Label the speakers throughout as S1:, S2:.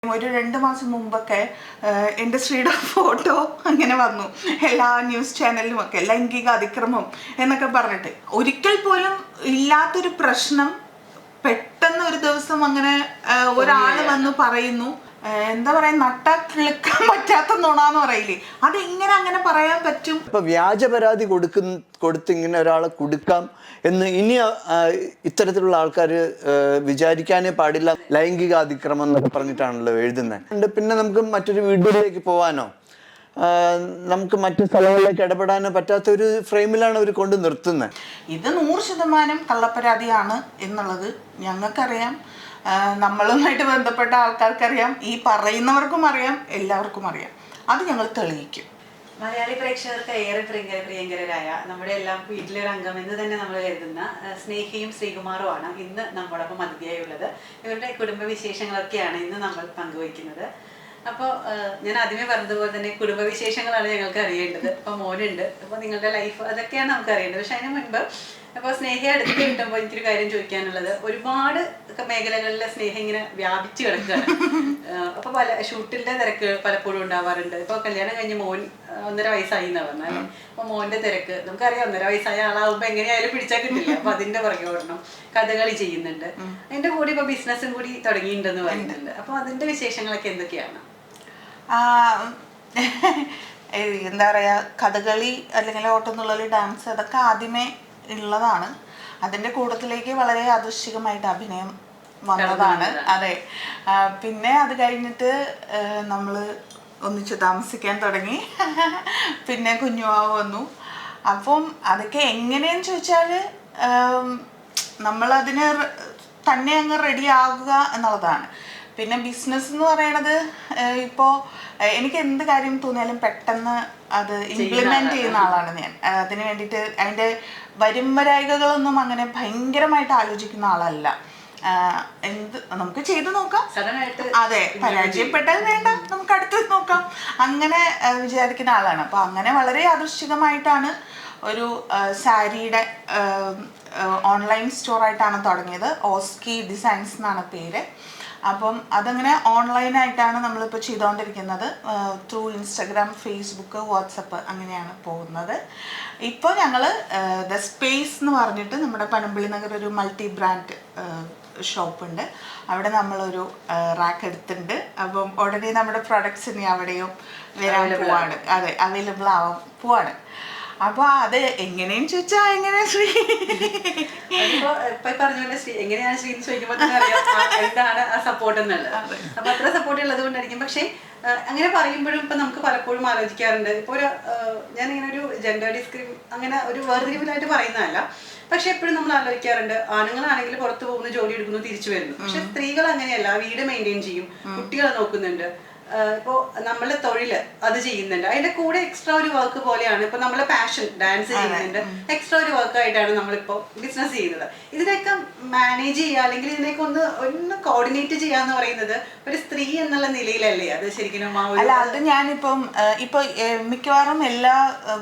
S1: ഒരു 2 മാസം മുമ്പൊക്കെ എൻ്റെ സ്ത്രീയുടെ ഫോട്ടോ അങ്ങനെ വന്നു എല്ലാ ന്യൂസ് ചാനലിലുമൊക്കെ ലൈംഗിക അതിക്രമം എന്നൊക്കെ പറഞ്ഞിട്ട്. ഒരിക്കൽ പോലും ഇല്ലാത്തൊരു പ്രശ്നം പെട്ടെന്ന് ഒരു ദിവസം അങ്ങനെ ഒരാൾ വന്ന് പറയുന്നു. എന്താ പറയാ, നട്ടാ കിളിക്കാൻ പറ്റാത്ത നുണാന്ന് പറയില്ലേ, അതെങ്ങനെ അങ്ങനെ പറയാൻ പറ്റും?
S2: ഇപ്പൊ വ്യാജ പരാതി കൊടുത്ത് ഇങ്ങനെ ഒരാളെ കൊടുക്കാം എന്ന് ഇനി ഇത്തരത്തിലുള്ള ആൾക്കാർ വിചാരിക്കാനേ പാടില്ല. ലൈംഗിക അതിക്രമം എന്നൊക്കെ പറഞ്ഞിട്ടാണല്ലോ എഴുതുന്നത്. പിന്നെ നമുക്ക് മറ്റൊരു വീഡിയോയിലേക്ക് പോകാനോ നമുക്ക് മറ്റു സ്ഥലങ്ങളിലേക്ക് ഇടപെടാനോ പറ്റാത്ത ഒരു ഫ്രെയിമിലാണ് അവർ കൊണ്ട് നിർത്തുന്നത്.
S1: ഇത് 100% കള്ളപ്പരാതിയാണ് എന്നുള്ളത് ഞങ്ങൾക്കറിയാം, നമ്മളുമായിട്ട് ബന്ധപ്പെട്ട ആൾക്കാർക്കറിയാം, ഈ പറയുന്നവർക്കും അറിയാം, എല്ലാവർക്കും അറിയാം. അത് ഞങ്ങൾ തെളിയിക്കും.
S3: മലയാളി പ്രേക്ഷകർക്ക് ഏറെ പ്രിയങ്കരരായ നമ്മുടെ എല്ലാം വീട്ടിലൊരു അംഗം എന്ന് തന്നെ നമ്മൾ കരുതുന്ന സ്നേഹയും ശ്രീകുമാറുമാണ് ഇന്ന് നമ്മോടൊപ്പം അതിഥിയായുള്ളത്. ഇവരുടെ കുടുംബ വിശേഷങ്ങളൊക്കെയാണ് ഇന്ന് നമ്മൾ പങ്കുവയ്ക്കുന്നത്. അപ്പോൾ ഞാൻ ആദ്യമേ പറഞ്ഞതുപോലെ തന്നെ കുടുംബവിശേഷങ്ങളാണ് ഞങ്ങൾക്ക് അറിയേണ്ടത്. ഇപ്പോൾ മോനുണ്ട്, അപ്പോൾ നിങ്ങളുടെ ലൈഫ് അതൊക്കെയാണ് നമുക്ക് അറിയേണ്ടത്. പക്ഷെ അതിന് മുൻപ് അപ്പോൾ സ്നേഹയെ അടുത്ത് കിട്ടുമ്പോൾ എനിക്കൊരു കാര്യം ചോദിക്കാനുള്ളത്, ഒരുപാട് മേഖലകളിലെ സ്നേഹം ഇങ്ങനെ വ്യാപിച്ച് കിടക്കുകയാണ്. അപ്പോൾ പല ഷൂട്ടിൻ്റെ തിരക്ക് പലപ്പോഴും ഉണ്ടാവാറുണ്ട്. ഇപ്പോൾ കല്യാണം കഴിഞ്ഞ് മോൻ 1.5 വയസ്സായി എന്നാണ് പറഞ്ഞാൽ, അപ്പോൾ മോൻ്റെ തിരക്ക് നമുക്കറിയാം. 1.5 വയസ്സായ ആളാകുമ്പോൾ എങ്ങനെയായാലും പിടിച്ചാൽ കിട്ടില്ല. അപ്പോൾ അതിൻ്റെ പുറകെ ഓടണം, കഥകളി ചെയ്യുന്നുണ്ട്, അതിൻ്റെ കൂടി ഇപ്പോൾ ബിസിനസ്സും കൂടി തുടങ്ങിയിട്ടുണ്ടെന്ന് പറയുന്നുണ്ട്. അപ്പോൾ അതിൻ്റെ വിശേഷങ്ങളൊക്കെ എന്തൊക്കെയാണ്?
S1: എന്താ പറയുക, കഥകളി അല്ലെങ്കിൽ ഓട്ടംതുള്ളൽ, ഡാൻസ് അതൊക്കെ ആദ്യമേ ഉള്ളതാണ്. അതിൻ്റെ കൂട്ടത്തിലേക്ക് വളരെ യാദൃശ്ചികമായിട്ട് അഭിനയം വന്നതാണ്. അതെ. പിന്നെ അത് കഴിഞ്ഞിട്ട് നമ്മൾ ഒന്നിച്ച് താമസിക്കാൻ തുടങ്ങി. പിന്നെ കുഞ്ഞുവാവ് വന്നു. അപ്പം അതൊക്കെ എങ്ങനെയെന്ന് ചോദിച്ചാൽ നമ്മളതിന് തന്നെ അങ്ങ് റെഡി ആകുക എന്നുള്ളതാണ്. പിന്നെ ബിസിനസ് എന്ന് പറയണത് ഇപ്പോൾ എനിക്ക് എന്ത് കാര്യം തോന്നിയാലും പെട്ടെന്ന് അത് ഇംപ്ലിമെന്റ് ചെയ്യുന്ന ആളാണ് ഞാൻ. അതിന് വേണ്ടിയിട്ട് അതിൻ്റെ വരായികകളൊന്നും അങ്ങനെ ഭയങ്കരമായിട്ട് ആലോചിക്കുന്ന ആളല്ല. എന്ത് നമുക്ക് ചെയ്തു നോക്കാം, അതെ, പരാജയപ്പെട്ടാൽ വേണ്ട, നമുക്ക് അടുത്തത് നോക്കാം, അങ്ങനെ വിചാരിക്കുന്ന ആളാണ്. അപ്പോൾ അങ്ങനെ വളരെ യാദൃശ്ചികമായിട്ടാണ് ഒരു സാരിയുടെ ഓൺലൈൻ സ്റ്റോറായിട്ടാണ് തുടങ്ങിയത്. ഓസ്കി ഡിസൈൻസ് എന്നാണ് പേര്. അപ്പം അതങ്ങനെ ഓൺലൈനായിട്ടാണ് നമ്മളിപ്പോൾ ചെയ്തുകൊണ്ടിരിക്കുന്നത്. ത്രൂ ഇൻസ്റ്റഗ്രാം, ഫേസ്ബുക്ക്, വാട്സപ്പ് അങ്ങനെയാണ് പോകുന്നത്. ഇപ്പോൾ ഞങ്ങൾ ദ സ്പേസ് എന്ന് പറഞ്ഞിട്ട് നമ്മുടെ പനമ്പള്ളി നഗർ ഒരു മൾട്ടി ബ്രാൻഡ് ഷോപ്പുണ്ട്. അവിടെ നമ്മളൊരു റാക്ക് എടുത്തിട്ടുണ്ട്. അപ്പം ഉടനെ നമ്മുടെ പ്രൊഡക്ട്സ് ഇനി അവിടെയും വരാൻ പോവാണ്. അതെ, അവൈലബിൾ ആവാൻ പോവാണ്. അപ്പൊ അത് എങ്ങനെയും ചോദിച്ചാ എങ്ങനെയാ ശ്രീ
S3: പറഞ്ഞ എങ്ങനെയാണ് ശ്രീ ചോദിക്കുമ്പോൾ എന്താണ് ആ സപ്പോർട്ട് എന്നുള്ളത്. അപ്പൊ അത്ര സപ്പോർട്ട് ഉള്ളത് കൊണ്ടായിരിക്കും. പക്ഷെ അങ്ങനെ പറയുമ്പോഴും ഇപ്പൊ നമുക്ക് പലപ്പോഴും ആലോചിക്കാറുണ്ട്. ഇപ്പൊ ഒരു ഞാനിങ്ങനെ ഒരു ജെൻഡർ അങ്ങനെ ഒരു വേർതിരിവിലായിട്ട് പറയുന്നതല്ല. പക്ഷെ എപ്പോഴും നമ്മൾ ആലോചിക്കാറുണ്ട്, ആണുങ്ങളാണെങ്കിൽ പുറത്തു പോകുന്നു, ജോലി എടുക്കുന്നു, തിരിച്ചു വരുന്നു. പക്ഷെ സ്ത്രീകൾ അങ്ങനെയല്ല, വീട് മെയിൻറ്റെയിൻ ചെയ്യും, കുട്ടികളെ നോക്കുന്നുണ്ട്, ഇപ്പോൾ നമ്മളെ തൊഴിൽ അത് ചെയ്യുന്നുണ്ട്. അതിന്റെ കൂടെ എക്സ്ട്രാ ഒരു വർക്ക് പോലെയാണ് ഇപ്പൊ നമ്മളെ പാഷൻ ഡാൻസ് ചെയ്യുന്നുണ്ട്, എക്സ്ട്രാ ഒരു വർക്കായിട്ടാണ് നമ്മളിപ്പോ ബിസിനസ് ചെയ്യുന്നത്. ഇതിനൊക്കെ മാനേജ് ചെയ്യുക അല്ലെങ്കിൽ ഇതിനൊക്കെ ഒന്ന് കോർഡിനേറ്റ് ചെയ്യാന്ന് പറയുന്നത് ഒരു സ്ത്രീ എന്നുള്ള നിലയിലല്ലേ അത് ശരിക്കും?
S1: അല്ല, അത് ഞാനിപ്പം ഇപ്പൊ മിക്കവാറും എല്ലാ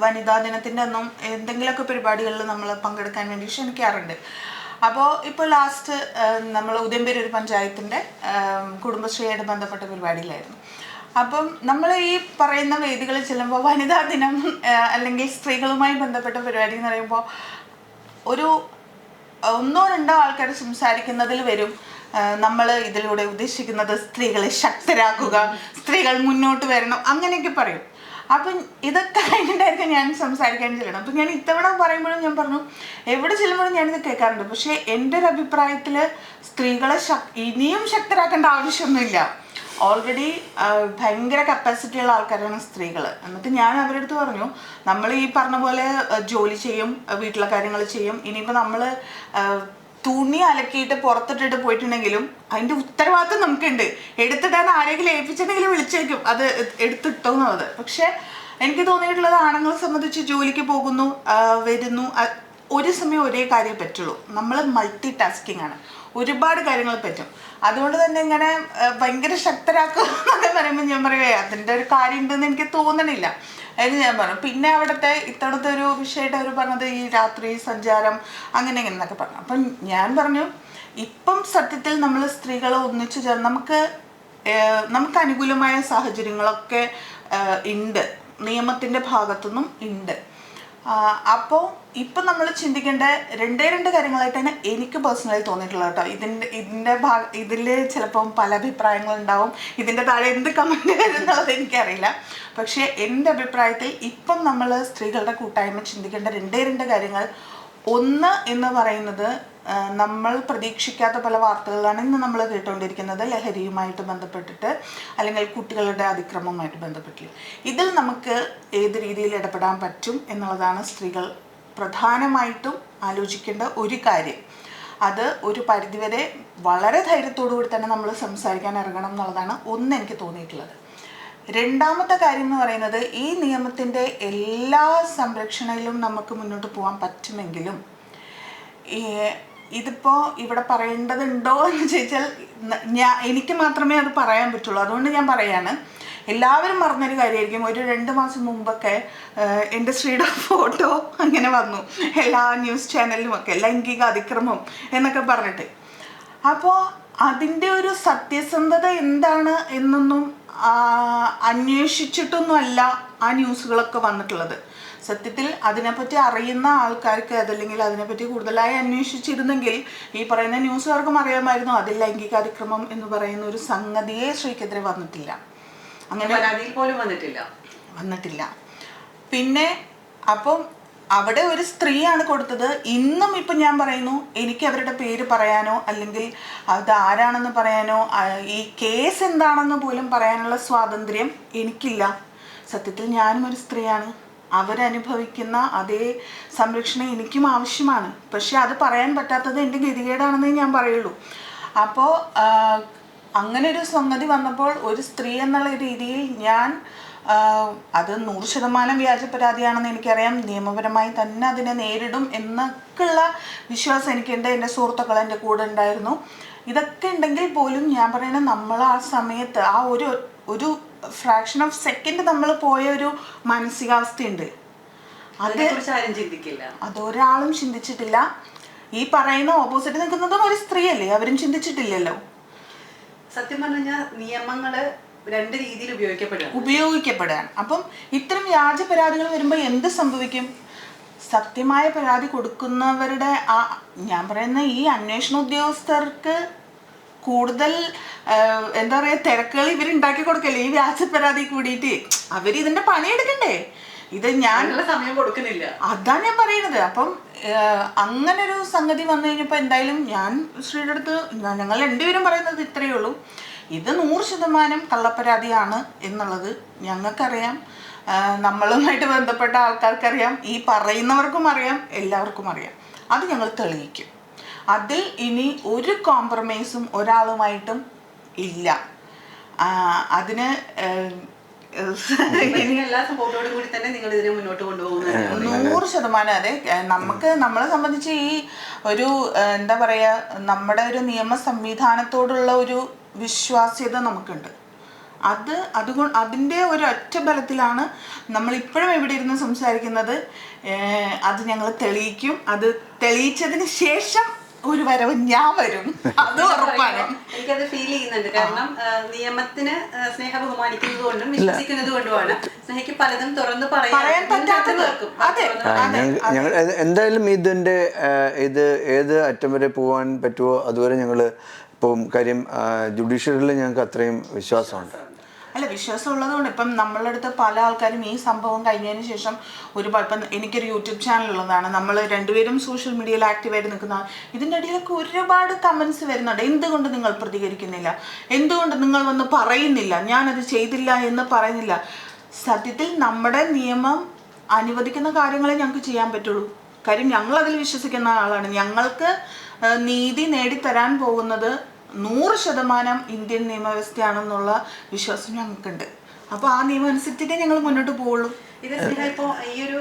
S1: വനിതാ ദിനത്തിന്റെ ഒന്നും എന്തെങ്കിലുമൊക്കെ പരിപാടികളിൽ നമ്മൾ പങ്കെടുക്കാൻ വേണ്ടി ക്ഷണിക്കാറുണ്ട്. അപ്പോൾ ഇപ്പോൾ ലാസ്റ്റ് നമ്മൾ ഉദയംപേരൂർ പഞ്ചായത്തിൻ്റെ കുടുംബശ്രീയായിട്ട് ബന്ധപ്പെട്ട പരിപാടിയിലായിരുന്നു. അപ്പം നമ്മൾ ഈ പറയുന്ന വേദികളിൽ ചെല്ലുമ്പോൾ വനിതാ ദിനം അല്ലെങ്കിൽ സ്ത്രീകളുമായി ബന്ധപ്പെട്ട പരിപാടി എന്ന് പറയുമ്പോൾ ഒരു 1-2 ആൾക്കാർ സംസാരിക്കുന്നതിൽ വരും നമ്മൾ ഇതിലൂടെ ഉദ്ദേശിക്കുന്നത് സ്ത്രീകളെ ശക്തരാക്കുക, സ്ത്രീകൾ മുന്നോട്ട് വരണം, അങ്ങനെയൊക്കെ പറയും. അപ്പം ഇതൊക്കെ കഴിഞ്ഞിട്ടായിരിക്കും ഞാൻ സംസാരിക്കാൻ ചെല്ലണം. അപ്പം ഞാൻ ഇത്തവണ പറയുമ്പോഴും ഞാൻ പറഞ്ഞു, എവിടെ ചെല്ലുമ്പോഴും ഞാനിത് കേൾക്കാറുണ്ട്. പക്ഷേ എൻ്റെ ഒരു അഭിപ്രായത്തിൽ സ്ത്രീകളെ ഇനിയും ശക്തരാക്കേണ്ട ആവശ്യമൊന്നുമില്ല. ഓൾറെഡി ഭയങ്കര കപ്പാസിറ്റി ഉള്ള ആൾക്കാരാണ് സ്ത്രീകൾ. എന്നിട്ട് ഞാൻ അവരുടെ അടുത്ത് പറഞ്ഞു, നമ്മൾ ഈ പറഞ്ഞ പോലെ ജോലി ചെയ്യും, വീട്ടിലെ കാര്യങ്ങൾ ചെയ്യും. ഇനിയിപ്പോൾ നമ്മൾ തുണി അലക്കിയിട്ട് പുറത്തിട്ടിട്ട് പോയിട്ടുണ്ടെങ്കിലും അതിൻ്റെ ഉത്തരവാദിത്വം നമുക്കുണ്ട്. എടുത്തിട്ടാൻ ആരെങ്കിലും ഏൽപ്പിച്ചിട്ടുണ്ടെങ്കിലും വിളിച്ചേക്കും അത് എടുത്തിട്ടോ എന്നുള്ളത്. പക്ഷെ എനിക്ക് തോന്നിയിട്ടുള്ളത്, ആണുങ്ങളെ സംബന്ധിച്ച് ജോലിക്ക് പോകുന്നു, വരുന്നു, ഒരു സമയം ഒരേ കാര്യം പറ്റുള്ളൂ. നമ്മൾ മൾട്ടി ടാസ്കിങ് ആണ്, ഒരുപാട് കാര്യങ്ങൾ പറ്റും. അതുകൊണ്ട് തന്നെ ഇങ്ങനെ ഭയങ്കര ശക്തരാക്കുക എന്നൊക്കെ പറയുമ്പോൾ ഞാൻ പറയുവേ അതിൻ്റെ ഒരു കാര്യം ഉണ്ടെന്ന് എനിക്ക് തോന്നണില്ല എന്ന് ഞാൻ പറഞ്ഞു. പിന്നെ അവിടുത്തെ ഇത്തവണത്തെ ഒരു വിഷയമായിട്ട് അവർ പറഞ്ഞത് ഈ രാത്രി സഞ്ചാരം അങ്ങനെ ഇങ്ങനെ എന്നൊക്കെ പറഞ്ഞു. അപ്പം ഞാൻ പറഞ്ഞു, ഇപ്പം സത്യത്തിൽ നമ്മൾ സ്ത്രീകളെ ഒന്നിച്ചു ചേർന്ന് നമുക്ക് നമുക്ക് അനുകൂലമായ സാഹചര്യങ്ങളൊക്കെ ഉണ്ട്, നിയമത്തിൻ്റെ ഭാഗത്തുനിന്നും ഉണ്ട്. അപ്പോൾ ഇപ്പം നമ്മൾ ചിന്തിക്കേണ്ട രണ്ട് കാര്യങ്ങളായിട്ടാണ് എനിക്ക് പേഴ്സണലി തോന്നിയിട്ടുള്ളത് കേട്ടോ. ഇതിൽ ചിലപ്പം പല അഭിപ്രായങ്ങളുണ്ടാവും, ഇതിൻ്റെ താഴെ എന്ത് കമൻറ്റ് വരുന്നുള്ളത് എനിക്കറിയില്ല. പക്ഷേ എൻ്റെ അഭിപ്രായത്തിൽ ഇപ്പം നമ്മൾ സ്ത്രീകളുടെ കൂട്ടായ്മ ചിന്തിക്കേണ്ട രണ്ട് കാര്യങ്ങൾ. ഒന്ന് എന്ന് പറയുന്നത്, നമ്മൾ പ്രതീക്ഷിക്കാത്ത പല വാർത്തകളാണ് ഇന്ന് നമ്മൾ കേട്ടുകൊണ്ടിരിക്കുന്നത്, ലഹരിയുമായിട്ട് ബന്ധപ്പെട്ടിട്ട് അല്ലെങ്കിൽ കുട്ടികളുടെ അതിക്രമവുമായിട്ട് ബന്ധപ്പെട്ടിട്ട്. ഇതിൽ നമുക്ക് ഏത് രീതിയിൽ ഇടപെടാൻ പറ്റും എന്നുള്ളതാണ് സ്ത്രീകൾ പ്രധാനമായിട്ടും ആലോചിക്കേണ്ട ഒരു കാര്യം. അത് ഒരു പരിധിവരെ വളരെ ധൈര്യത്തോടു കൂടി തന്നെ നമ്മൾ സംസാരിക്കാൻ ഇറങ്ങണം എന്നുള്ളതാണ് ഒന്ന് എനിക്ക് തോന്നിയിട്ടുള്ളത്. രണ്ടാമത്തെ കാര്യം എന്ന് പറയുന്നത്, ഈ നിയമത്തിൻ്റെ എല്ലാ സംരക്ഷണയിലും നമുക്ക് മുന്നോട്ട് പോകാൻ പറ്റുമെങ്കിലും ഇതിപ്പോൾ ഇവിടെ പറയേണ്ടതുണ്ടോ എന്ന് ചോദിച്ചാൽ എനിക്ക് മാത്രമേ അത് പറയാൻ പറ്റുള്ളൂ. അതുകൊണ്ട് ഞാൻ പറയാണ്, എല്ലാവരും മറന്നൊരു കാര്യമായിരിക്കും, ഒരു 2 മാസം മുമ്പൊക്കെ എൻ്റെ സ്ത്രീയുടെ ഫോട്ടോ അങ്ങനെ വന്നു എല്ലാ ന്യൂസ് ചാനലിലുമൊക്കെ, ലൈംഗിക അതിക്രമം എന്നൊക്കെ പറഞ്ഞിട്ട്. അപ്പോൾ അതിൻ്റെ ഒരു സത്യസന്ധത എന്താണ് എന്നൊന്നും അന്വേഷിച്ചിട്ടൊന്നുമല്ല ആ ന്യൂസുകളൊക്കെ വന്നിട്ടുള്ളത്. സത്യത്തിൽ അതിനെപ്പറ്റി അറിയുന്ന ആൾക്കാർക്ക്, അതല്ലെങ്കിൽ അതിനെപ്പറ്റി കൂടുതലായി അന്വേഷിച്ചിരുന്നെങ്കിൽ ഈ പറയുന്ന ന്യൂസുകാർക്കും അറിയാമായിരുന്നു അതിൽ ലൈംഗിക അതിക്രമം എന്ന് പറയുന്ന ഒരു സംഗതിയെ സ്ത്രീക്കെതിരെ വന്നിട്ടില്ല, അങ്ങനെ
S3: പോലും വന്നിട്ടില്ല.
S1: പിന്നെ അപ്പം അവിടെ ഒരു സ്ത്രീയാണ് കൊടുത്തത്. ഇന്നും ഇപ്പം ഞാൻ പറയുന്നു, എനിക്ക് അവരുടെ പേര് പറയാനോ അല്ലെങ്കിൽ അത് ആരാണെന്ന് പറയാനോ ഈ കേസ് എന്താണെന്ന് പോലും പറയാനുള്ള സ്വാതന്ത്ര്യം എനിക്കില്ല. സത്യത്തിൽ ഞാനും ഒരു സ്ത്രീയാണ്, അവരനുഭവിക്കുന്ന അതേ സംരക്ഷണം എനിക്കും ആവശ്യമാണ്. പക്ഷെ അത് പറയാൻ പറ്റാത്തത് എൻ്റെ ഗതികേടാണെന്നേ ഞാൻ പറയുള്ളൂ. അപ്പോൾ അങ്ങനെ ഒരു സംഗതി വന്നപ്പോൾ ഒരു സ്ത്രീ എന്നുള്ള രീതിയിൽ ഞാൻ അത് 100% വ്യാജ പരാതിയാണെന്ന് എനിക്കറിയാം, നിയമപരമായി തന്നെ അതിനെ നേരിടും എന്നൊക്കെയുള്ള വിശ്വാസം എനിക്കുണ്ട്. എൻ്റെ സുഹൃത്തുക്കൾ എൻ്റെ കൂടെ ഉണ്ടായിരുന്നു. ഇതൊക്കെ ഉണ്ടെങ്കിൽ പോലും ഞാൻ പറയുന്നത്, നമ്മൾ ആ സമയത്ത് ആ ഒരു ഫ്രാക്ഷൻ ഓഫ് സെക്കൻഡ് നമ്മൾ പോയ ഒരു മാനസികാവസ്ഥയുണ്ട്, അതൊരാളും ചിന്തിച്ചിട്ടില്ല. ഈ പറയുന്ന ഓപ്പോസിറ്റ് നിൽക്കുന്നതും ഒരു സ്ത്രീയല്ലേ, അവരും ചിന്തിച്ചിട്ടില്ലല്ലോ.
S3: സത്യം പറഞ്ഞാൽ നിയമങ്ങള് 2 രീതിയിൽ
S1: ഉപയോഗിക്കപ്പെടുകയാണ്. അപ്പം ഇത്തരം വ്യാജ പരാതികൾ വരുമ്പോൾ എന്ത് സംഭവിക്കും? സത്യമായ പരാതി കൊടുക്കുന്നവരുടെ ഞാൻ പറയുന്ന ഈ അന്വേഷണ ഉദ്യോഗസ്ഥർക്ക് കൂടുതൽ എന്താ പറയുക തിരക്കുകൾ ഇവരുണ്ടാക്കി കൊടുക്കല്ലേ ഈ വ്യാജ പരാതി കൂടിയിട്ട്. അവരിതിൻ്റെ പണിയെടുക്കണ്ടേ? ഇത് ഞാൻ
S3: സമയം കൊടുക്കുന്നില്ല,
S1: അതാണ് ഞാൻ പറയുന്നത്. അപ്പം അങ്ങനെ ഒരു സംഗതി വന്നു കഴിഞ്ഞപ്പോൾ എന്തായാലും ഞാൻ ശ്രീയുടെ അടുത്ത് ഞങ്ങൾ രണ്ടുപേരും പറയുന്നത് ഇത്രയേ ഉള്ളൂ, ഇത് 100% കള്ളപ്പരാതിയാണ് എന്നുള്ളത് ഞങ്ങൾക്കറിയാം, നമ്മളുമായിട്ട് ബന്ധപ്പെട്ട ആൾക്കാർക്കറിയാം, ഈ പറയുന്നവർക്കും അറിയാം, എല്ലാവർക്കും അറിയാം. അത് ഞങ്ങൾ തെളിയിക്കും. അതിൽ ഇനി ഒരു കോംപ്രമൈസും ഒരാളുമായിട്ടും ഇല്ല. അതിന്
S3: എല്ലാ സപ്പോർട്ടോടും കൂടി തന്നെ നിങ്ങൾ ഇതിനെ മുന്നോട്ട് കൊണ്ടുപോകുന്നത്
S1: 100%. അതെ, നമ്മളെ സംബന്ധിച്ച് ഈ ഒരു എന്താ പറയുക, നമ്മുടെ ഒരു നിയമ സംവിധാനത്തോടുള്ള ഒരു വിശ്വാസ്യത നമുക്കുണ്ട്. അതിൻ്റെ ഒരു ഒറ്റ ബലത്തിലാണ് നമ്മളിപ്പോഴും എവിടെ ഇരുന്ന് സംസാരിക്കുന്നത്. അത് ഞങ്ങൾ തെളിയിക്കും. അത് തെളിയിച്ചതിന് ശേഷം ഒരു വരവ് ഞാൻ വരും, അത് ഉറപ്പാണ്.
S3: എനിക്കത് ഫീൽ ചെയ്യുന്നുണ്ട്. കാരണം നിയമത്തിന് സ്നേഹ ബഹുമാനിക്കുന്നത് കൊണ്ടും വിശ്വസിക്കുന്നത് കൊണ്ടുമാണ് സ്നേഹയ്ക്ക് പലതും തുറന്ന് പറയാൻ പറ്റാത്തത്.
S2: ഞങ്ങൾ എന്തായാലും ഇത് ഏത് അറ്റം വരെ പോകാൻ പറ്റുമോ അതുവരെ ഞങ്ങൾ ഇപ്പം കാര്യം ജുഡീഷ്യറിയിൽ ഞങ്ങൾക്ക് അത്രയും വിശ്വാസമുണ്ട്.
S1: അല്ല, വിശ്വാസം ഉള്ളതുകൊണ്ട് ഇപ്പം നമ്മളുടെ അടുത്ത് പല ആൾക്കാരും ഈ സംഭവം കഴിഞ്ഞതിന് ശേഷം ഇപ്പം എനിക്കൊരു യൂട്യൂബ് ചാനലുള്ളതാണ്, നമ്മൾ രണ്ടുപേരും സോഷ്യൽ മീഡിയയിൽ ആക്റ്റീവായിട്ട് നിൽക്കുന്ന, ഇതിൻ്റെ ഇടയിലൊക്കെ ഒരുപാട് കമൻസ് വരുന്നുണ്ട്. എന്തുകൊണ്ട് നിങ്ങൾ പ്രതികരിക്കുന്നില്ല, എന്തുകൊണ്ട് നിങ്ങൾ വന്ന് പറയുന്നില്ല, ഞാനത് ചെയ്തില്ല എന്ന് പറയുന്നില്ല. സത്യത്തിൽ നമ്മുടെ നിയമം അനുവദിക്കുന്ന കാര്യങ്ങളെ ഞങ്ങൾക്ക് ചെയ്യാൻ പറ്റുള്ളൂ. കാര്യം ഞങ്ങളതിൽ വിശ്വസിക്കുന്ന ആളാണ്. ഞങ്ങൾക്ക് നീതി നേടിത്തരാൻ പോകുന്നത് 100% ഇന്ത്യൻ നിയമവ്യവസ്ഥയാണെന്നുള്ള വിശ്വാസം ഞങ്ങൾക്കുണ്ട്. അപ്പോൾ ആ നിയമം അനുസരിച്ചിട്ടേ ഞങ്ങൾ മുന്നോട്ട് പോവുള്ളൂ.
S3: ഇത് ഇപ്പോൾ ഈ ഒരു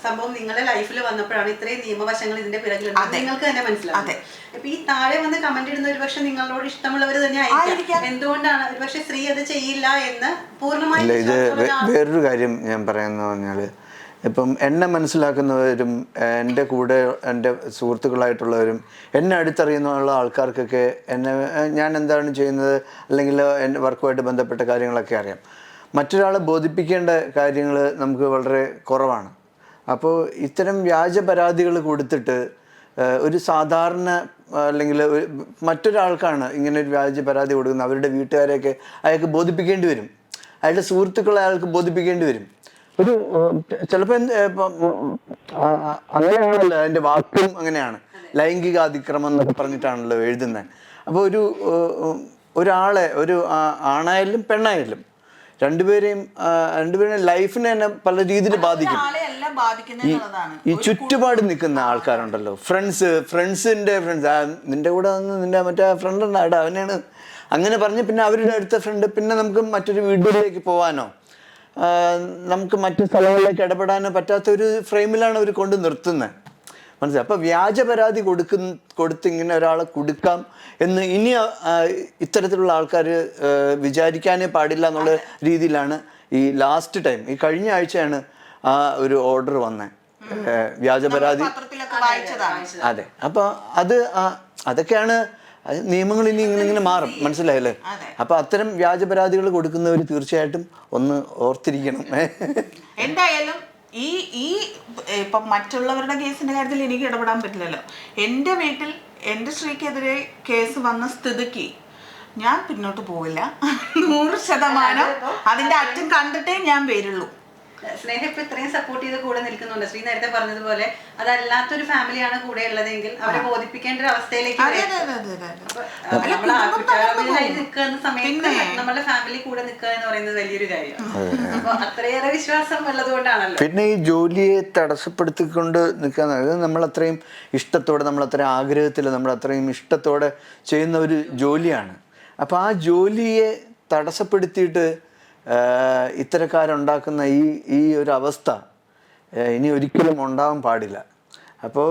S3: സംഭവം നിങ്ങളുടെ ലൈഫിൽ വന്നപ്പോഴാണ് ഇത്രയും നിയമവശങ്ങൾ ഇതിന്റെ പിറകിലുണ്ട് നിങ്ങൾക്ക് തന്നെ മനസ്സിലാവും. ഇപ്പൊ ഈ താഴെ വന്ന് കമന്റ് ഇടുന്ന ഒരുപക്ഷെ നിങ്ങളോട് ഇഷ്ടമുള്ളവർ തന്നെ ആയിരിക്കും. എന്തുകൊണ്ടാണ് ഒരുപക്ഷെ സ്ത്രീ അത് ചെയ്യില്ല എന്ന് പൂർണ്ണമായി.
S2: ഇത് വേറൊരു കാര്യം ഞാൻ പറയാന്ന് പറഞ്ഞാൽ, ഇപ്പം എന്നെ മനസ്സിലാക്കുന്നവരും എൻ്റെ കൂടെ എൻ്റെ സുഹൃത്തുക്കളായിട്ടുള്ളവരും എന്നെ അടുത്തറിയുന്നുള്ള ആൾക്കാർക്കൊക്കെ ഞാൻ എന്താണ് ചെയ്യുന്നത് അല്ലെങ്കിൽ എൻ്റെ വർക്കുമായിട്ട് ബന്ധപ്പെട്ട കാര്യങ്ങളൊക്കെ അറിയാം. മറ്റൊരാളെ ബോധിപ്പിക്കേണ്ട കാര്യങ്ങൾ നമുക്ക് വളരെ കുറവാണ്. അപ്പോൾ ഇത്തരം വ്യാജ പരാതികൾ കൊടുത്തിട്ട് ഒരു സാധാരണ അല്ലെങ്കിൽ മറ്റൊരാൾക്കാണ് ഇങ്ങനെ ഒരു വ്യാജ പരാതി കൊടുക്കുന്നത്, അവരുടെ വീട്ടുകാരെയൊക്കെ അയാൾക്ക് ബോധിപ്പിക്കേണ്ടി വരും, അയാളുടെ സുഹൃത്തുക്കളെ അയാൾക്ക് ബോധിപ്പിക്കേണ്ടി വരും. ഒരു ചിലപ്പോൾ അങ്ങനെയാണല്ലോ അതിൻ്റെ വാക്കും, അങ്ങനെയാണ് ലൈംഗിക അതിക്രമം എന്നൊക്കെ പറഞ്ഞിട്ടാണല്ലോ എഴുതുന്നത്. അപ്പോൾ ഒരാളെ ആണായാലും പെണ്ണായാലും രണ്ടുപേരെയും ലൈഫിനെ തന്നെ പല രീതിയിൽ ബാധിക്കും. ഈ ചുറ്റുപാട് നിൽക്കുന്ന ആൾക്കാരുണ്ടല്ലോ, ഫ്രണ്ട്സിൻ്റെ ഫ്രണ്ട്സ്, നിന്റെ കൂടെ വന്ന് നിന്റെ മറ്റേ ഫ്രണ്ട് ഉണ്ടായിട്ട് അവനാണ് അങ്ങനെ പറഞ്ഞ് പിന്നെ അവരുടെ അടുത്ത ഫ്രണ്ട്, പിന്നെ നമുക്ക് മറ്റൊരു വീട്ടിലേക്ക് പോകാനോ നമുക്ക് മറ്റു സ്ഥലങ്ങളിലേക്ക് ഇടപെടാനോ പറ്റാത്ത ഒരു ഫ്രെയിമിലാണ് അവർ കൊണ്ട് നിർത്തുന്നത്. മനസ്സിലായി? അപ്പോൾ വ്യാജ പരാതി കൊടുത്ത് ഇങ്ങനെ ഒരാളെ കൊടുക്കാം എന്ന് ഇനി ഇത്തരത്തിലുള്ള ആൾക്കാർ വിചാരിക്കാനേ പാടില്ല എന്നുള്ള രീതിയിലാണ് ഈ ലാസ്റ്റ് ടൈം, ഈ കഴിഞ്ഞ ആഴ്ചയാണ് ആ ഒരു ഓർഡർ വന്നത്, വ്യാജ പരാതി. അതെ. അപ്പോൾ അതൊക്കെയാണ് നിയമങ്ങൾ ഇനി ഇങ്ങനെ മാറും, മനസ്സിലായല്ലേ? അപ്പൊ അത്തരം വ്യാജ പരാതികൾ കൊടുക്കുന്നവർ തീർച്ചയായിട്ടും ഒന്ന് ഓർത്തിരിക്കണം.
S1: എന്തായാലും ഈ ഇപ്പം മറ്റുള്ളവരുടെ കേസിന്റെ കാര്യത്തിൽ എനിക്ക് ഇടപെടാൻ പറ്റില്ലല്ലോ. എൻ്റെ വീട്ടിൽ എൻ്റെ സ്ത്രീക്കെതിരെ കേസ് വന്ന സ്ഥിതിക്ക് ഞാൻ പിന്നോട്ട് പോവില്ല. 100% അതിന്റെ അറ്റം കണ്ടിട്ടേ ഞാൻ വരുള്ളൂ.
S3: സ്നേഹ ഇപ്പൊ ഇത്രയും സപ്പോർട്ട് ചെയ്ത് കൂടെ നിൽക്കുന്നുണ്ട്. ശ്രീ നേരത്തെ പറഞ്ഞതുപോലെ അതല്ലാത്തൊരു ഫാമിലിയാണ് കൂടെ ഉള്ളതെങ്കിൽ അവരെ ബോധിപ്പിക്കേണ്ട ഒരു അവസ്ഥയിലേക്ക് നിൽക്കുന്ന സമയത്ത് നമ്മുടെ ഫാമിലി കൂടെ നിൽക്കുക എന്ന് പറയുന്നത് വലിയൊരു കാര്യമാണ്. അപ്പൊ അത്രയേറെ വിശ്വാസം ഉള്ളത് കൊണ്ടാണല്ലോ.
S2: പിന്നെ ഈ ജോലിയെ തടസ്സപ്പെടുത്തിക്കൊണ്ട് നിൽക്കുക, നമ്മൾ അത്രയും ഇഷ്ടത്തോടെ, നമ്മൾ അത്രയും ആഗ്രഹത്തിൽ, നമ്മൾ അത്രയും ഇഷ്ടത്തോടെ ചെയ്യുന്ന ഒരു ജോലിയാണ്. അപ്പോൾ ആ ജോലിയെ തടസ്സപ്പെടുത്തിയിട്ട് ഇത്തരക്കാരുണ്ടാക്കുന്ന ഈ ഒരു അവസ്ഥ ഇനി ഒരിക്കലും ഉണ്ടാവാൻ പാടില്ല. അപ്പോൾ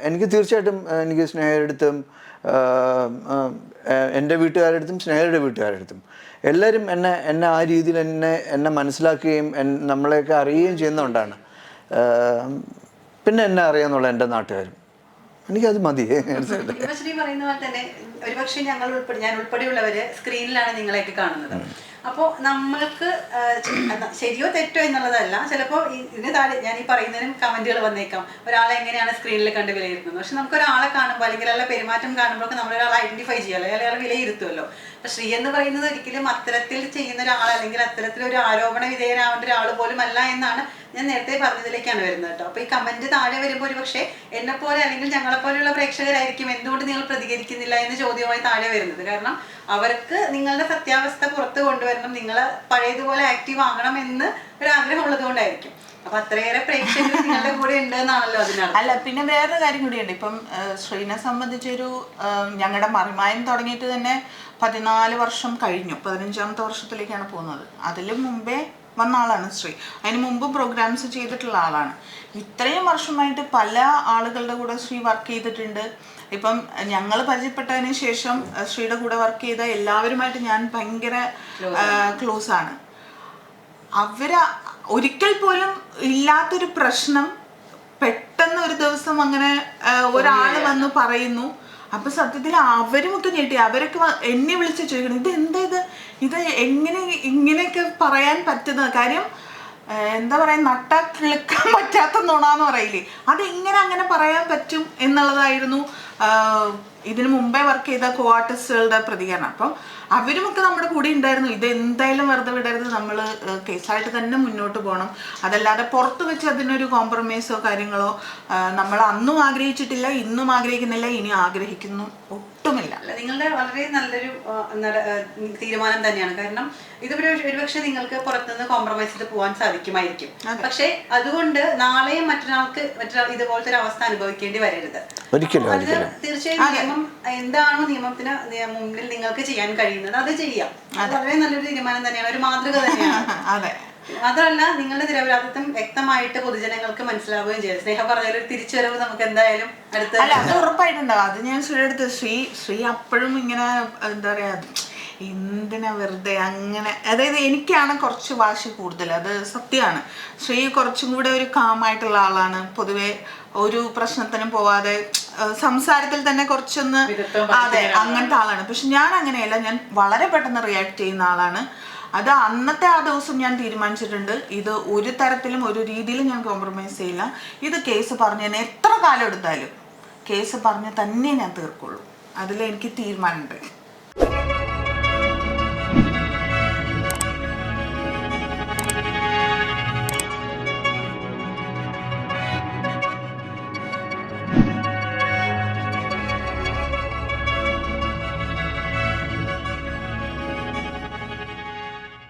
S2: എനിക്ക് തീർച്ചയായിട്ടും എനിക്ക് സ്നേഹയുടെ അടുത്തും എൻ്റെ വീട്ടുകാരുടെ അടുത്തും സ്നേഹയുടെ വീട്ടുകാരുടെ അടുത്തും എല്ലാവരും എന്നെ ആ രീതിയിൽ എന്നെ മനസ്സിലാക്കുകയും നമ്മളെയൊക്കെ അറിയുകയും ചെയ്യുന്നതുകൊണ്ടാണ്. പിന്നെ എന്നെ അറിയാമെന്നുള്ള എൻ്റെ നാട്ടുകാരും, എനിക്കത് മതി.
S3: ശ്രീ പറയുന്ന പോലെ തന്നെ ഒരുപക്ഷെ ഞാൻ ഉൾപ്പെടെയുള്ളവര് സ്ക്രീനിലാണ് നിങ്ങളെയൊക്കെ കാണുന്നത്. അപ്പോൾ നമ്മൾക്ക് ശരിയോ തെറ്റോ എന്നുള്ളതല്ല, ചിലപ്പോൾ ഇതിന് താഴെ ഞാൻ ഈ പറയുന്നതിനും കമന്റുകൾ വന്നേക്കാം, ഒരാളെ എങ്ങനെയാണ് സ്ക്രീനിൽ കണ്ട് വിലയിരുത്തുന്നത്. പക്ഷെ നമുക്ക് ഒരാളെ കാണുമ്പോൾ അല്ലെങ്കിൽ അയാളുടെ പെരുമാറ്റം കാണുമ്പോഴൊക്കെ നമ്മളൊരാളെ ഐഡന്റിഫൈ ചെയ്യാമല്ലോ, അയാളെ വിലയിരുത്തുമല്ലോ. അപ്പൊ ശ്രീ എന്ന് പറയുന്നത് ഒരിക്കലും അത്തരത്തിൽ ചെയ്യുന്ന ഒരാൾ അല്ലെങ്കിൽ അത്തരത്തിലൊരു ആരോപണ വിധേയനാവേണ്ട ഒരാൾ പോലും അല്ല എന്നാണ് ഞാൻ നേരത്തെ പറഞ്ഞതിലേക്കാണ് വരുന്നത് കേട്ടോ. അപ്പൊ ഈ കമന്റ് താഴെ വരുമ്പോൾ ഒരു പക്ഷേ എന്നെ പോലെ അല്ലെങ്കിൽ ഞങ്ങളെപ്പോലെയുള്ള പ്രേക്ഷകരായിരിക്കും എന്തുകൊണ്ട് നിങ്ങൾ പ്രതികരിക്കുന്നില്ല എന്ന ചോദ്യവുമായി താഴെ വരുന്നത്. കാരണം അവർക്ക് നിങ്ങളുടെ സത്യാവസ്ഥ പുറത്ത് കൊണ്ടുവരണം, നിങ്ങൾ പഴയതുപോലെ ആക്റ്റീവ് ആകണം എന്ന് ഒരാഗ്രഹം ഉള്ളത് കൊണ്ടായിരിക്കും. അപ്പൊ അത്രയേറെ പ്രേക്ഷകർ നിങ്ങളുടെ കൂടെ ഉണ്ട് എന്നാണല്ലോ അതിനാണ്.
S1: അല്ല, പിന്നെ വേറൊരു കാര്യം കൂടിയുണ്ട്. ഇപ്പം ശ്രീനെ സംബന്ധിച്ചൊരു ഞങ്ങളുടെ മറിമായം തുടങ്ങിയിട്ട് തന്നെ 14 വർഷം കഴിഞ്ഞു, 15ാമത്തെ വർഷത്തിലേക്കാണ് പോകുന്നത്. അതിലും മുമ്പേ വന്ന ആളാണ് ശ്രീ. അതിന് മുമ്പ് പ്രോഗ്രാംസ് ചെയ്തിട്ടുള്ള ആളാണ്. ഇത്രയും വർഷമായിട്ട് പല ആളുകളുടെ കൂടെ ശ്രീ വർക്ക് ചെയ്തിട്ടുണ്ട്. ഇപ്പം ഞങ്ങൾ പരിചയപ്പെട്ടതിന് ശേഷം ശ്രീയുടെ കൂടെ വർക്ക് ചെയ്ത എല്ലാവരുമായിട്ട് ഞാൻ ഭയങ്കര ക്ലോസ് ആണ്. ഒരിക്കൽ പോലും ഇല്ലാത്തൊരു പ്രശ്നം പെട്ടെന്ന് ഒരു ദിവസം അങ്ങനെ ഒരാൾ വന്ന് പറയുന്നു. അപ്പൊ സത്യത്തിൽ അവരുമൊക്കെ ഞെട്ടി. അവരൊക്കെ എന്നെ വിളിച്ച് ചോദിക്കണം, ഇത് എങ്ങനെ ഇങ്ങനെയൊക്കെ പറയാൻ പറ്റുന്നത്? കാര്യം എന്താ പറയാ, നട്ടാ കിളിക്കാൻ പറ്റാത്ത നുണാന്ന് പറയില്ലേ, അതെങ്ങനെ അങ്ങനെ പറയാൻ പറ്റും എന്നുള്ളതായിരുന്നു ഇതിനു മുമ്പേ വർക്ക് ചെയ്ത കോ ആർട്ടിസ്റ്റുകളുടെ പ്രതികരണം. അപ്പം അവരുമൊക്കെ നമ്മുടെ കൂടെ ഉണ്ടായിരുന്നു. ഇത് എന്തായാലും വെറുതെ വിടരുത്, നമ്മൾ കേസായിട്ട് തന്നെ മുന്നോട്ട് പോകണം, അതല്ലാതെ പുറത്ത് വെച്ച് അതിനൊരു കോംപ്രമൈസോ കാര്യങ്ങളോ നമ്മൾ അന്നും ആഗ്രഹിച്ചിട്ടില്ല, ഇന്നും ആഗ്രഹിക്കുന്നില്ല, ഇനി ആഗ്രഹിക്കുന്നു ഒട്ടുമില്ല.
S3: നിങ്ങളുടെ വളരെ നല്ലൊരു തീരുമാനം തന്നെയാണ്. കാരണം ഇത് ഒരുപക്ഷെ നിങ്ങൾക്ക് പുറത്തുനിന്ന് കോംപ്രമൈസ് ചെയ്ത് പോകാൻ സാധിക്കുമായിരിക്കും. പക്ഷെ അതുകൊണ്ട് നാളെയും മറ്റൊരാൾ ഇതുപോലത്തെ ഒരു അവസ്ഥ അനുഭവിക്കേണ്ടി വരരുത്. തീർച്ചയായും നിയമം എന്താണോ നിയമത്തിന് മുന്നിൽ നിങ്ങൾക്ക് ചെയ്യാൻ കഴിയുന്നത് അത് ചെയ്യാം. വളരെ നല്ലൊരു തീരുമാനം തന്നെയാണ്, ഒരു മാതൃക തന്നെയാണ്.
S1: അതെ.
S3: മാത്രമല്ല നിങ്ങളുടെ നിരപരാധിത്വം വ്യക്തമായിട്ട് പൊതുജനങ്ങൾക്ക് മനസ്സിലാവുകയും ചെയ്യും. സ്നേഹ പറഞ്ഞൊരു തിരിച്ചുവരവ് നമുക്ക് എന്തായാലും
S1: അല്ല, അത് ഉറപ്പായിട്ടുണ്ടാവും. അത് ഞാൻ ശ്രീ എടുത്ത് ശ്രീ അപ്പോഴും ഇങ്ങനെ എന്താ പറയാ, എന്തിനാ വെറുതെ അങ്ങനെ, അതായത് എനിക്കാണ് കുറച്ച് വാശി കൂടുതൽ, അത് സത്യമാണ്. ശ്രീ കുറച്ചും കൂടെ ഒരു കാമായിട്ടുള്ള ആളാണ് പൊതുവെ, ഒരു പ്രശ്നത്തിനും പോവാതെ സംസാരത്തിൽ തന്നെ കുറച്ചൊന്ന്, അതെ അങ്ങനത്തെ ആളാണ്. പക്ഷെ ഞാൻ അങ്ങനെയല്ല, ഞാൻ വളരെ പെട്ടെന്ന് റിയാക്ട് ചെയ്യുന്ന ആളാണ്. അത് അന്നത്തെ ആ ദിവസം ഞാൻ തീരുമാനിച്ചിട്ടുണ്ട്, ഇത് ഒരു തരത്തിലും ഒരു രീതിയിലും ഞാൻ കോംപ്രമൈസ് ചെയ്യില്ല. ഇത് കേസ് പറഞ്ഞ് ഞാൻ എത്ര കാലം എടുത്താലും കേസ് പറഞ്ഞ് തന്നെ ഞാൻ തീർക്കുള്ളൂ. അതിൽ എനിക്ക് തീരുമാനമുണ്ട്.